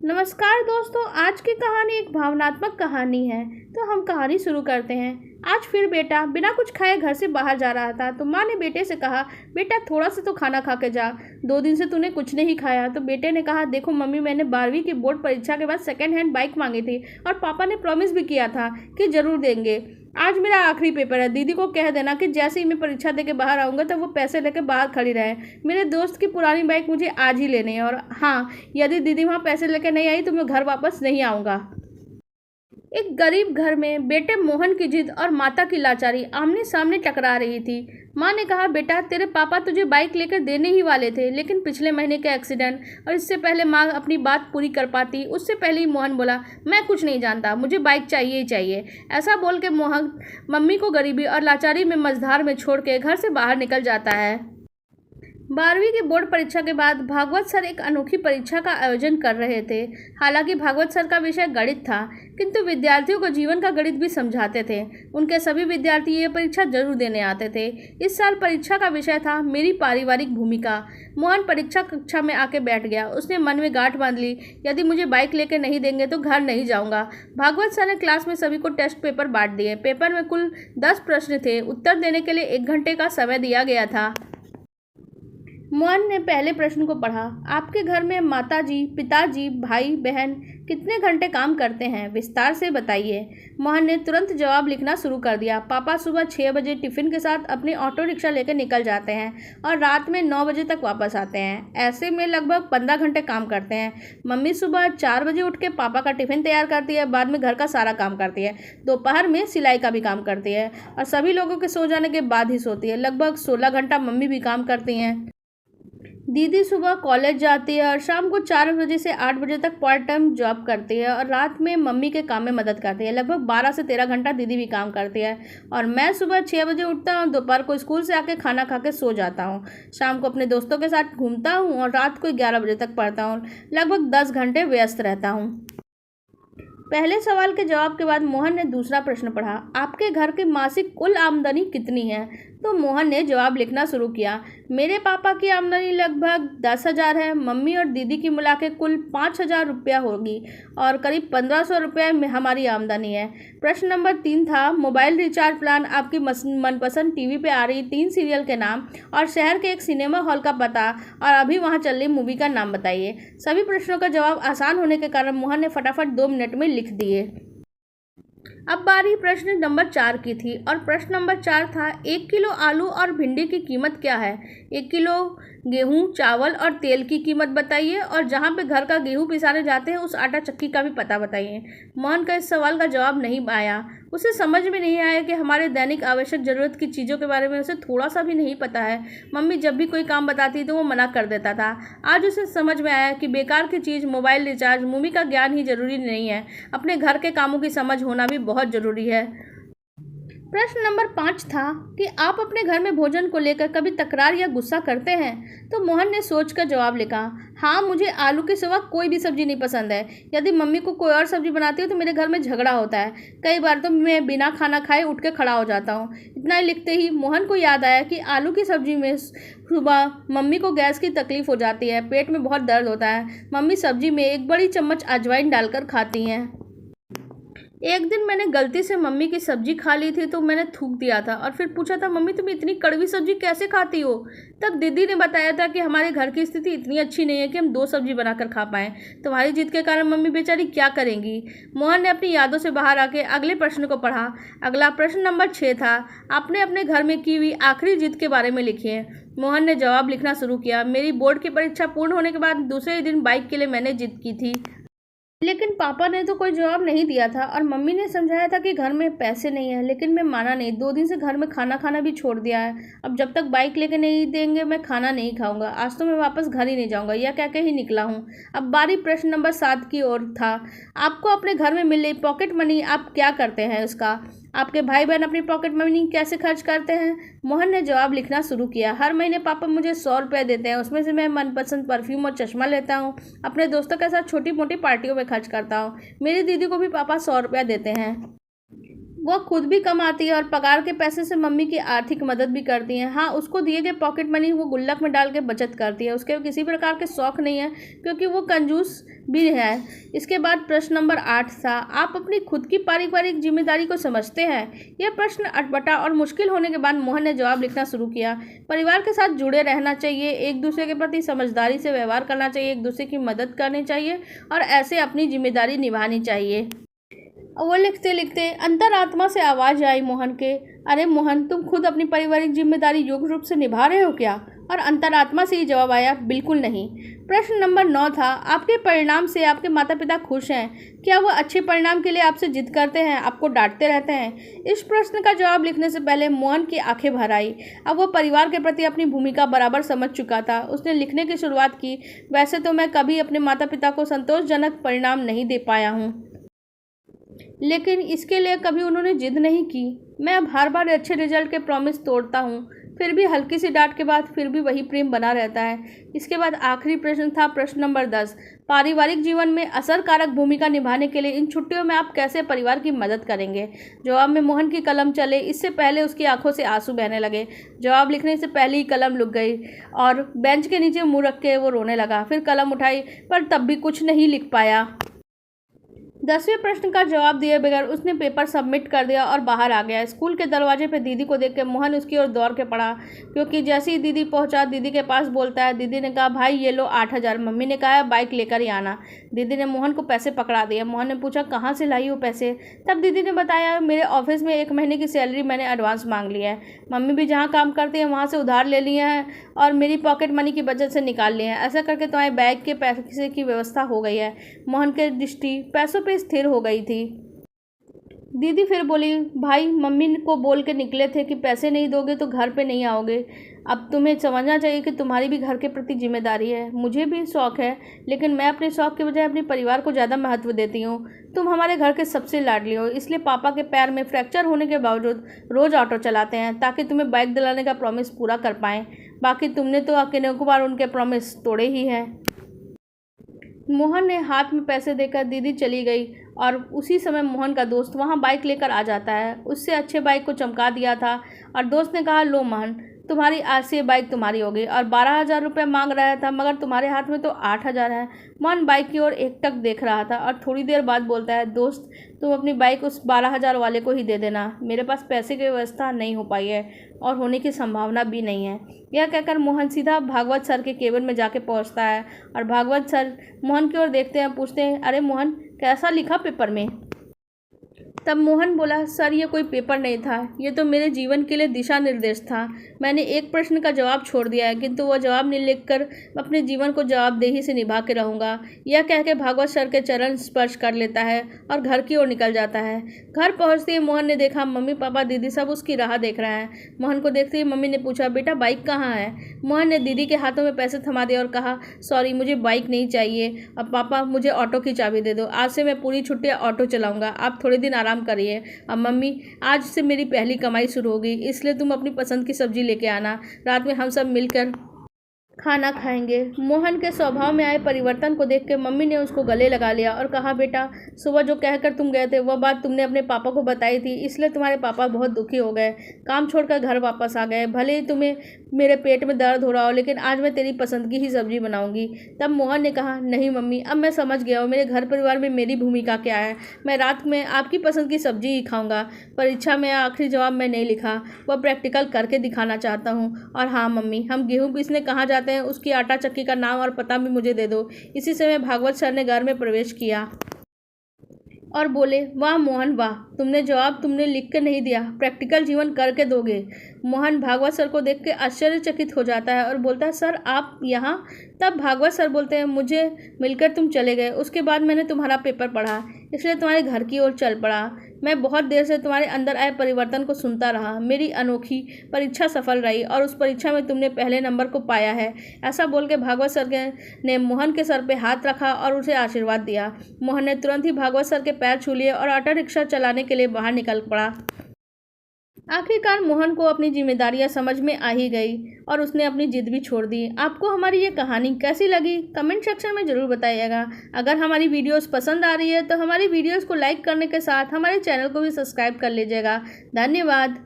नमस्कार दोस्तों, आज की कहानी एक भावनात्मक कहानी है। तो हम कहानी शुरू करते हैं। आज फिर बेटा बिना कुछ खाए घर से बाहर जा रहा था तो माँ ने बेटे से कहा, बेटा थोड़ा सा तो खाना खा के जा, 2 दिन से तूने कुछ नहीं खाया। तो बेटे ने कहा, देखो मम्मी, मैंने 12वीं की बोर्ड परीक्षा के बाद सेकेंड हैंड बाइक मांगी थी और पापा ने प्रॉमिस भी किया था कि ज़रूर देंगे। आज मेरा आखिरी पेपर है, दीदी को कह देना कि जैसे ही मैं परीक्षा दे के बाहर आऊँगा तो वो पैसे लेके बाहर खड़ी रहे। मेरे दोस्त की पुरानी बाइक मुझे आज ही लेनी है, और हाँ, यदि दीदी वहाँ पैसे लेके नहीं आई तो मैं घर वापस नहीं आऊँगा। एक गरीब घर में बेटे मोहन की जिद और माता की लाचारी आमने सामने टकरा रही थी। माँ ने कहा, बेटा तेरे पापा तुझे बाइक लेकर देने ही वाले थे, लेकिन पिछले महीने का एक्सीडेंट और इससे पहले माँ अपनी बात पूरी कर पाती उससे पहले ही मोहन बोला, मैं कुछ नहीं जानता, मुझे बाइक चाहिए ही चाहिए। ऐसा बोल के मोहन मम्मी को गरीबी और लाचारी में मझधार में छोड़ के घर से बाहर निकल जाता है। 12वीं की बोर्ड परीक्षा के बाद भागवत सर एक अनोखी परीक्षा का आयोजन कर रहे थे। हालांकि भागवत सर का विषय गणित था, किंतु विद्यार्थियों को जीवन का गणित भी समझाते थे। उनके सभी विद्यार्थी ये परीक्षा जरूर देने आते थे। इस साल परीक्षा का विषय था मेरी पारिवारिक भूमिका। मोहन परीक्षा कक्षा में आके बैठ गया। उसने मन में गांठ बांध ली, यदि मुझे बाइक लेके नहीं देंगे तो घर नहीं जाऊँगा। भागवत सर ने क्लास में सभी को टेस्ट पेपर बांट दिए। पेपर में कुल 10 प्रश्न थे। उत्तर देने के लिए 1 घंटे का समय दिया गया था। मोहन ने पहले प्रश्न को पढ़ा, आपके घर में माताजी, पिताजी, भाई बहन कितने घंटे काम करते हैं, विस्तार से बताइए। मोहन ने तुरंत जवाब लिखना शुरू कर दिया। पापा सुबह 6 बजे टिफ़िन के साथ अपनी ऑटो रिक्शा लेकर निकल जाते हैं और रात में 9 बजे तक वापस आते हैं। ऐसे में लगभग 15 घंटे काम करते हैं। मम्मी सुबह 4 बजे उठ के पापा का टिफ़िन तैयार करती है, बाद में घर का सारा काम करती है, दोपहर में सिलाई का भी काम करती है और सभी लोगों के सो जाने के बाद ही सोती है। लगभग 16 घंटा मम्मी भी काम करती हैं। दीदी सुबह कॉलेज जाती है और शाम को 4 बजे से 8 बजे तक पार्ट टाइम जॉब करती है और रात में मम्मी के काम में मदद करती है। लगभग 12 से 13 घंटा दीदी भी काम करती है। और मैं सुबह 6 बजे उठता हूँ, दोपहर को स्कूल से आके खाना खा के सो जाता हूँ, शाम को अपने दोस्तों के साथ घूमता हूँ और रात को 11 बजे तक पढ़ता हूँ। लगभग 10 घंटे व्यस्त रहता हूँ। पहले सवाल के जवाब के बाद मोहन ने दूसरा प्रश्न पढ़ा, आपके घर की मासिक कुल आमदनी कितनी है। तो मोहन ने जवाब लिखना शुरू किया, मेरे पापा की आमदनी लगभग 10,000 है, मम्मी और दीदी की मिला के कुल 5,000 रुपया होगी और करीब 1,500 रुपये में हमारी आमदनी है। प्रश्न नंबर 3 था, मोबाइल रिचार्ज प्लान, आपकी मनपसंद टीवी पे आ रही 3 सीरियल के नाम और शहर के एक सिनेमा हॉल का पता और अभी वहाँ चल रही मूवी का नाम बताइए। सभी प्रश्नों का जवाब आसान होने के कारण मोहन ने फटाफट 2 मिनट में लिख दिए। अब बारी प्रश्न नंबर 4 की थी और प्रश्न नंबर 4 था, 1 किलो आलू और भिंडी की कीमत क्या है। 1 किलो गेहूं, चावल और तेल की कीमत बताइए और जहां पे घर का गेहूं पिसाने जाते हैं उस आटा चक्की का भी पता बताइए। मोहन का इस सवाल का जवाब नहीं आया। उसे समझ में नहीं आया कि हमारे दैनिक आवश्यक ज़रूरत की चीज़ों के बारे में उसे थोड़ा सा भी नहीं पता है। मम्मी जब भी कोई काम बताती तो वो मना कर देता था। आज उसे समझ में आया कि बेकार की चीज़, मोबाइल रिचार्ज, मूवी का ज्ञान ही ज़रूरी नहीं है, अपने घर के कामों की समझ होना भी बहुत ज़रूरी है। प्रश्न नंबर 5 था कि आप अपने घर में भोजन को लेकर कभी तकरार या गुस्सा करते हैं। तो मोहन ने सोचकर जवाब लिखा, हाँ, मुझे आलू के सिवा कोई भी सब्जी नहीं पसंद है। यदि मम्मी को कोई और सब्जी बनाती हो तो मेरे घर में झगड़ा होता है। कई बार तो मैं बिना खाना खाए उठ के खड़ा हो जाता हूँ। इतना ही लिखते ही मोहन को याद आया कि आलू की सब्जी में सुबह मम्मी को गैस की तकलीफ हो जाती है, पेट में बहुत दर्द होता है। मम्मी सब्जी में 1 बड़ी चम्मच अजवाइन डालकर खाती हैं। एक दिन मैंने गलती से मम्मी की सब्जी खा ली थी तो मैंने थूक दिया था और फिर पूछा था, मम्मी तुम इतनी कड़वी सब्जी कैसे खाती हो। तब दीदी ने बताया था कि हमारे घर की स्थिति इतनी अच्छी नहीं है कि हम 2 सब्जी बनाकर खा पाएँ। तुम्हारी जिद के कारण मम्मी बेचारी क्या करेंगी। मोहन ने अपनी यादों से बाहर आके अगले प्रश्न को पढ़ा। अगला प्रश्न नंबर 6 था, आपने अपने घर में की हुई आखिरी जिद के बारे में लिखिए। मोहन ने जवाब लिखना शुरू किया, मेरी बोर्ड की परीक्षा पूर्ण होने के बाद दूसरे ही दिन बाइक के लिए मैंने जिद की थी, लेकिन पापा ने तो कोई जवाब नहीं दिया था और मम्मी ने समझाया था कि घर में पैसे नहीं है, लेकिन मैं माना नहीं। 2 दिन से घर में खाना खाना भी छोड़ दिया है। अब जब तक बाइक लेके नहीं देंगे मैं खाना नहीं खाऊंगा। आज तो मैं वापस घर ही नहीं जाऊंगा, यह कह के ही निकला हूँ। अब बारी प्रश्न नंबर 7 की ओर था, आपको अपने घर में मिले पॉकेट मनी आप क्या करते हैं उसका। आपके भाई बहन अपनी पॉकेट मनी कैसे खर्च करते हैं। मोहन ने जवाब लिखना शुरू किया, हर महीने पापा मुझे 100 रुपये देते हैं, उसमें से मैं मनपसंद परफ्यूम और चश्मा लेता हूँ। अपने दोस्तों के साथ छोटी मोटी पार्टियों में खर्च करता हूँ। मेरी दीदी को भी पापा 100 रुपया देते हैं। वह खुद भी कमाती है और पगार के पैसे से मम्मी की आर्थिक मदद भी करती हैं। हाँ, उसको दिए गए पॉकेट मनी वो गुल्लक में डाल के बचत करती है। उसके किसी प्रकार के शौक नहीं है क्योंकि वो कंजूस भी है। इसके बाद प्रश्न नंबर 8 था, आप अपनी खुद की पारिवारिक जिम्मेदारी को समझते हैं? यह प्रश्न अटपटा और मुश्किल होने के बाद मोहन ने जवाब लिखना शुरू किया। परिवार के साथ जुड़े रहना चाहिए, एक दूसरे के प्रति समझदारी से व्यवहार करना चाहिए, एक दूसरे की मदद करनी चाहिए और ऐसे अपनी जिम्मेदारी निभानी चाहिए। वो लिखते लिखते अंतरात्मा से आवाज़ आई मोहन के, अरे मोहन, तुम खुद अपनी पारिवारिक जिम्मेदारी योग्य रूप से निभा रहे हो क्या? और अंतरात्मा से ही जवाब आया, बिल्कुल नहीं। प्रश्न नंबर 9 था, आपके परिणाम से आपके माता पिता खुश हैं? क्या वो अच्छे परिणाम के लिए आपसे जिद करते हैं, आपको डांटते रहते हैं? इस प्रश्न का जवाब लिखने से पहले मोहन की आंखें भर आई। अब वो परिवार के प्रति अपनी भूमिका बराबर समझ चुका था। उसने लिखने की शुरुआत की, वैसे तो मैं कभी अपने माता पिता को संतोषजनक परिणाम नहीं दे पाया हूँ, लेकिन इसके लिए कभी उन्होंने जिद नहीं की। मैं अब हर बार अच्छे रिजल्ट के प्रॉमिस तोड़ता हूँ, फिर भी हल्की सी डांट के बाद फिर भी वही प्रेम बना रहता है। इसके बाद आखिरी प्रश्न था प्रश्न नंबर 10, पारिवारिक जीवन में असरकारक भूमिका निभाने के लिए इन छुट्टियों में आप कैसे परिवार की मदद करेंगे? जवाब में मोहन की कलम चले इससे पहले उसकी आंखों से आंसू बहने लगे। जवाब लिखने से पहले ही कलम रुक गई और बेंच के नीचे मुँह रख के वो रोने लगा। फिर कलम उठाई पर तब भी कुछ नहीं लिख पाया। 10वें प्रश्न का जवाब दिए बगैर उसने पेपर सबमिट कर दिया और बाहर आ गया। स्कूल के दरवाजे पे दीदी को देख के मोहन उसकी ओर दौड़ के पड़ा, क्योंकि जैसे ही दीदी पहुंचा दीदी के पास बोलता है। दीदी ने कहा, भाई ये लो 8000। मम्मी ने कहा, बाइक लेकर ही आना। दीदी ने मोहन को पैसे पकड़ा दिए। मोहन ने पूछा, कहाँ से लाई हो पैसे? तब दीदी ने बताया, मेरे ऑफिस में 1 महीने की सैलरी मैंने एडवांस मांग लिया है। मम्मी भी जहाँ काम करती है वहाँ से उधार ले लिए हैं और मेरी पॉकेट मनी की बचत से निकाल लिए हैं। ऐसा करके तुम्हारे बैग के पैसे की व्यवस्था हो गई है। मोहन की दृष्टि पैसों पर स्थिर हो गई थी। दीदी फिर बोली, भाई मम्मी को बोल के निकले थे कि पैसे नहीं दोगे तो घर पे नहीं आओगे। अब तुम्हें समझना चाहिए कि तुम्हारी भी घर के प्रति जिम्मेदारी है। मुझे भी शौक़ है, लेकिन मैं अपने शौक़ के बजाय अपने परिवार को ज़्यादा महत्व देती हूँ। तुम हमारे घर के सबसे लाडली हो, इसलिए पापा के पैर में फ्रैक्चर होने के बावजूद रोज़ ऑटो चलाते हैं ताकि तुम्हें बाइक दिलाने का प्रॉमिस पूरा कर पाएँ। बाकी तुमने तो अकेले बार उनके प्रॉमिस तोड़े ही हैं। मोहन ने हाथ में पैसे देकर दीदी चली गई और उसी समय मोहन का दोस्त वहां बाइक लेकर आ जाता है। उससे अच्छे बाइक को चमका दिया था और दोस्त ने कहा, लो मोहन, तुम्हारी आज से बाइक तुम्हारी होगी। और 12,000 रुपये मांग रहा था, मगर तुम्हारे हाथ में तो 8,000 है। मोहन बाइक की ओर एकटक देख रहा था और थोड़ी देर बाद बोलता है, दोस्त तुम अपनी बाइक उस 12,000 वाले को ही दे देना। मेरे पास पैसे की व्यवस्था नहीं हो पाई है और होने की संभावना भी नहीं है। यह कहकर मोहन सीधा भागवत सर के केबिन में जाके पहुंचता है और भागवत सर मोहन की ओर देखते हैं, पूछते हैं, अरे मोहन, कैसा लिखा पेपर में? तब मोहन बोला, सर ये कोई पेपर नहीं था, ये तो मेरे जीवन के लिए दिशा निर्देश था। मैंने एक प्रश्न का जवाब छोड़ दिया है, किंतु वह जवाब नहीं लिखकर अपने जीवन को जवाबदेही से निभा के रहूँगा। यह कह के भागवत सर के चरण स्पर्श कर लेता है और घर की ओर निकल जाता है। घर पहुँचते ही मोहन ने देखा मम्मी पापा दीदी सब उसकी राह देख रहे हैं। मोहन को देखते ही मम्मी ने पूछा, बेटा बाइक कहाँ है? मोहन ने दीदी के हाथों में पैसे थमा दिया और कहा, सॉरी मुझे बाइक नहीं चाहिए। अब पापा मुझे ऑटो की चाबी दे दो, आज से मैं पूरी छुट्टियाँ ऑटो चलाऊँगा, आप थोड़े दिन आराम करिए। अब मम्मी, आज से मेरी पहली कमाई शुरू होगी, इसलिए तुम अपनी पसंद की सब्जी लेके आना, रात में हम सब मिलकर खाना खाएंगे। मोहन के स्वभाव में आए परिवर्तन को देख के मम्मी ने उसको गले लगा लिया और कहा, बेटा सुबह जो कहकर तुम गए थे वह बात तुमने अपने पापा को बताई थी, इसलिए तुम्हारे पापा बहुत दुखी हो गए, काम छोड़कर घर वापस आ गए। भले ही तुम्हें मेरे पेट में दर्द हो रहा हो, लेकिन आज मैं तेरी पसंद की ही सब्जी बनाऊंगी। तब मोहन ने कहा, नहीं मम्मी, अब मैं समझ गया हूँ मेरे घर परिवार में मेरी भूमिका क्या है। मैं रात में आपकी पसंद की सब्जी ही खाऊंगा। परीक्षा में आखिरी जवाब मैं नहीं लिखा, वह प्रैक्टिकल करके दिखाना चाहता हूँ। और हाँ मम्मी, हम गेहूँ पीसने कहाँ जाते हैं उसकी आटा चक्की का नाम और पता भी मुझे दे दो। इसी समय भागवत सर ने घर में प्रवेश किया और बोले, वाह मोहन वाह, तुमने लिख कर नहीं दिया, प्रैक्टिकल जीवन करके दोगे। मोहन भागवत सर को देख के आश्चर्यचकित हो जाता है और बोलता है, सर आप यहाँ? तब भागवत सर बोलते हैं, मुझे मिलकर तुम चले गए, उसके बाद मैंने तुम्हारा पेपर पढ़ा, इसलिए तुम्हारे घर की ओर चल पड़ा। मैं बहुत देर से तुम्हारे अंदर आए परिवर्तन को सुनता रहा। मेरी अनोखी परीक्षा सफल रही और उस परीक्षा में तुमने पहले नंबर को पाया है। ऐसा बोल के भागवत सर ने मोहन के सर पे हाथ रखा और उसे आशीर्वाद दिया। मोहन ने तुरंत ही भागवत सर के पैर छू लिए और ऑटो रिक्शा चलाने के लिए बाहर निकल पड़ा। आखिरकार मोहन को अपनी जिम्मेदारियां समझ में आ ही गई और उसने अपनी जिद भी छोड़ दी। आपको हमारी ये कहानी कैसी लगी कमेंट सेक्शन में ज़रूर बताइएगा। अगर हमारी वीडियोस पसंद आ रही है तो हमारी वीडियोस को लाइक करने के साथ हमारे चैनल को भी सब्सक्राइब कर लीजिएगा। धन्यवाद।